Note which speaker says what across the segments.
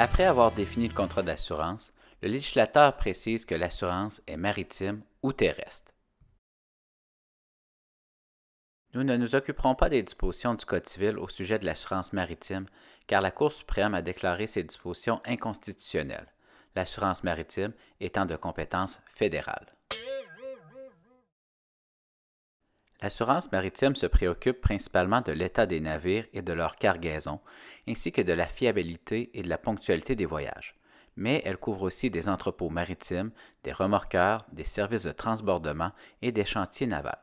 Speaker 1: Après avoir défini le contrat d'assurance, le législateur précise que l'assurance est maritime ou terrestre. Nous ne nous occuperons pas des dispositions du Code civil au sujet de l'assurance maritime, car la Cour suprême a déclaré ces dispositions inconstitutionnelles, l'assurance maritime étant de compétence fédérale. L'assurance maritime se préoccupe principalement de l'état des navires et de leur cargaison, ainsi que de la fiabilité et de la ponctualité des voyages. Mais elle couvre aussi des entrepôts maritimes, des remorqueurs, des services de transbordement et des chantiers navals.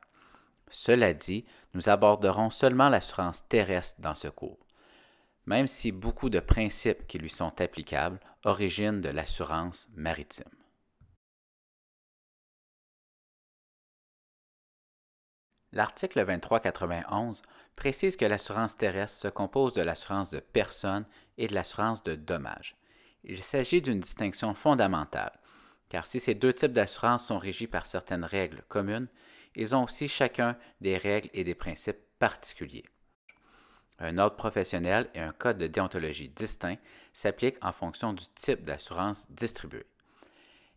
Speaker 1: Cela dit, nous aborderons seulement l'assurance terrestre dans ce cours, même si beaucoup de principes qui lui sont applicables originent de l'assurance maritime. L'article 2391 précise que l'assurance terrestre se compose de l'assurance de personnes et de l'assurance de dommages. Il s'agit d'une distinction fondamentale, car si ces deux types d'assurance sont régis par certaines règles communes, ils ont aussi chacun des règles et des principes particuliers. Un ordre professionnel et un code de déontologie distinct s'appliquent en fonction du type d'assurance distribuée.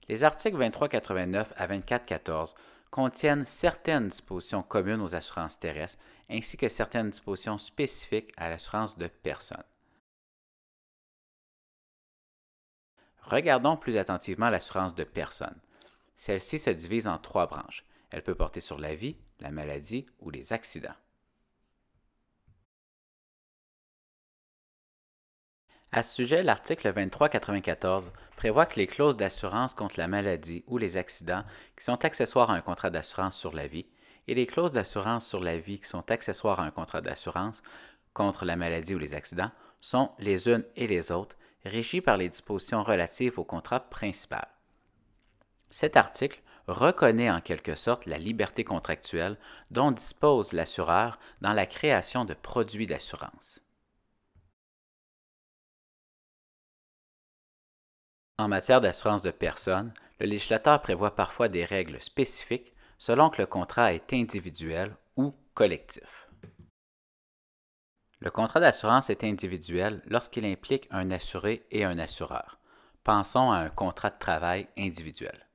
Speaker 1: Les articles 2389 à 2414 contiennent certaines dispositions communes aux assurances terrestres ainsi que certaines dispositions spécifiques à l'assurance de personnes. Regardons plus attentivement l'assurance de personnes. Celle-ci se divise en trois branches. Elle peut porter sur la vie, la maladie ou les accidents. À ce sujet, l'article 2394 prévoit que les clauses d'assurance contre la maladie ou les accidents qui sont accessoires à un contrat d'assurance sur la vie et les clauses d'assurance sur la vie qui sont accessoires à un contrat d'assurance contre la maladie ou les accidents sont les unes et les autres régies par les dispositions relatives au contrat principal. Cet article reconnaît en quelque sorte la liberté contractuelle dont dispose l'assureur dans la création de produits d'assurance. En matière d'assurance de personnes, le législateur prévoit parfois des règles spécifiques selon que le contrat est individuel ou collectif. Le contrat d'assurance est individuel lorsqu'il implique un assuré et un assureur. Pensons à un contrat de travail individuel.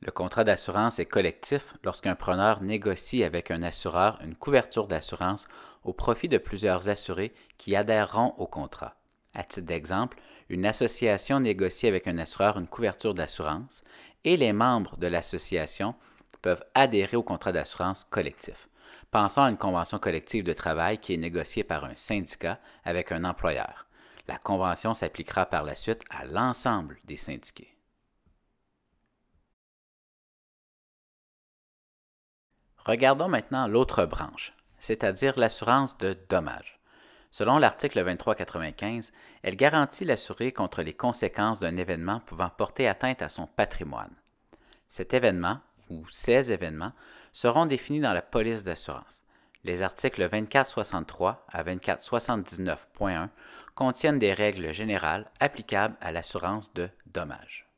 Speaker 1: Le contrat d'assurance est collectif lorsqu'un preneur négocie avec un assureur une couverture d'assurance au profit de plusieurs assurés qui adhéreront au contrat. À titre d'exemple, une association négocie avec un assureur une couverture d'assurance et les membres de l'association peuvent adhérer au contrat d'assurance collectif. Pensons à une convention collective de travail qui est négociée par un syndicat avec un employeur. La convention s'appliquera par la suite à l'ensemble des syndiqués. Regardons maintenant l'autre branche, c'est-à-dire l'assurance de dommages. Selon l'article 2395, elle garantit l'assuré contre les conséquences d'un événement pouvant porter atteinte à son patrimoine. Cet événement, ou ces événements, seront définis dans la police d'assurance. Les articles 2463 à 2479.1 contiennent des règles générales applicables à l'assurance de dommages.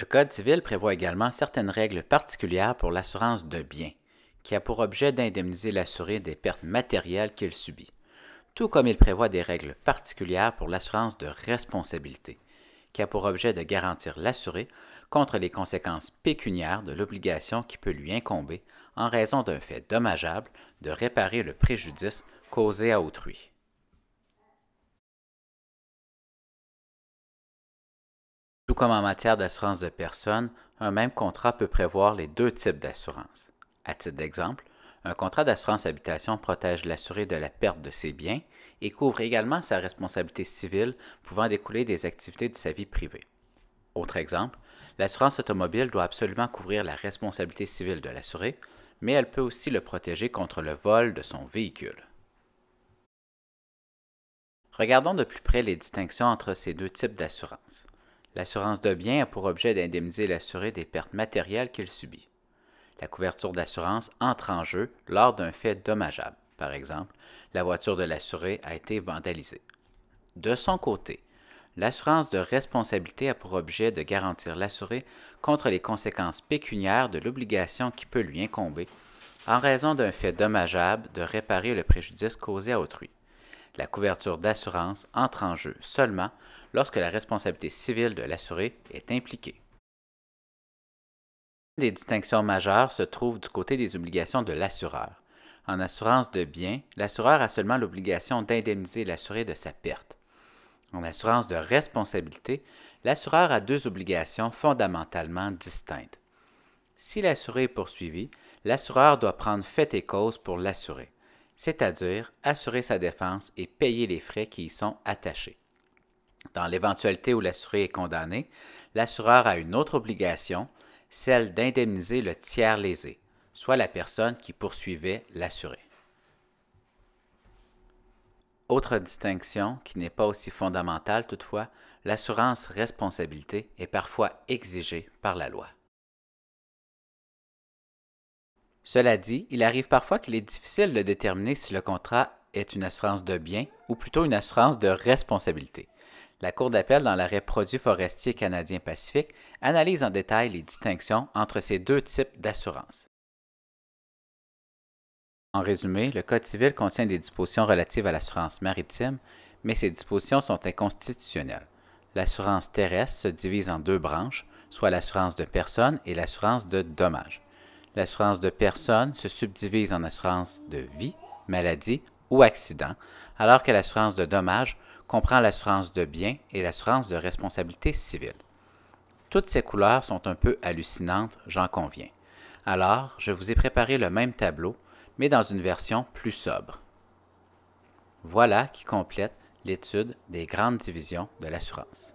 Speaker 1: Le Code civil prévoit également certaines règles particulières pour l'assurance de biens, qui a pour objet d'indemniser l'assuré des pertes matérielles qu'il subit, tout comme il prévoit des règles particulières pour l'assurance de responsabilité, qui a pour objet de garantir l'assuré contre les conséquences pécuniaires de l'obligation qui peut lui incomber en raison d'un fait dommageable de réparer le préjudice causé à autrui. Tout comme en matière d'assurance de personnes, un même contrat peut prévoir les deux types d'assurance. À titre d'exemple, un contrat d'assurance habitation protège l'assuré de la perte de ses biens et couvre également sa responsabilité civile pouvant découler des activités de sa vie privée. Autre exemple, l'assurance automobile doit absolument couvrir la responsabilité civile de l'assuré, mais elle peut aussi le protéger contre le vol de son véhicule. Regardons de plus près les distinctions entre ces deux types d'assurance. L'assurance de biens a pour objet d'indemniser l'assuré des pertes matérielles qu'il subit. La couverture d'assurance entre en jeu lors d'un fait dommageable. Par exemple, la voiture de l'assuré a été vandalisée. De son côté, l'assurance de responsabilité a pour objet de garantir l'assuré contre les conséquences pécuniaires de l'obligation qui peut lui incomber en raison d'un fait dommageable de réparer le préjudice causé à autrui. La couverture d'assurance entre en jeu seulement lorsque la responsabilité civile de l'assuré est impliquée. Une des distinctions majeures se trouve du côté des obligations de l'assureur. En assurance de biens, l'assureur a seulement l'obligation d'indemniser l'assuré de sa perte. En assurance de responsabilité, l'assureur a deux obligations fondamentalement distinctes. Si l'assuré est poursuivi, l'assureur doit prendre fait et cause pour l'assuré, c'est-à-dire assurer sa défense et payer les frais qui y sont attachés. Dans l'éventualité où l'assuré est condamné, l'assureur a une autre obligation, celle d'indemniser le tiers lésé, soit la personne qui poursuivait l'assuré. Autre distinction qui n'est pas aussi fondamentale toutefois, l'assurance responsabilité est parfois exigée par la loi. Cela dit, il arrive parfois qu'il est difficile de déterminer si le contrat est une assurance de biens ou plutôt une assurance de responsabilité. La Cour d'appel dans l'arrêt Produits forestiers canadiens Pacifique analyse en détail les distinctions entre ces deux types d'assurance. En résumé, le Code civil contient des dispositions relatives à l'assurance maritime, mais ces dispositions sont inconstitutionnelles. L'assurance terrestre se divise en deux branches, soit l'assurance de personnes et l'assurance de dommages. L'assurance de personnes se subdivise en assurance de vie, maladie ou accident, alors que l'assurance de dommages comprend l'assurance de biens et l'assurance de responsabilité civile. Toutes ces couleurs sont un peu hallucinantes, j'en conviens. Alors, je vous ai préparé le même tableau, mais dans une version plus sobre. Voilà qui complète l'étude des grandes divisions de l'assurance.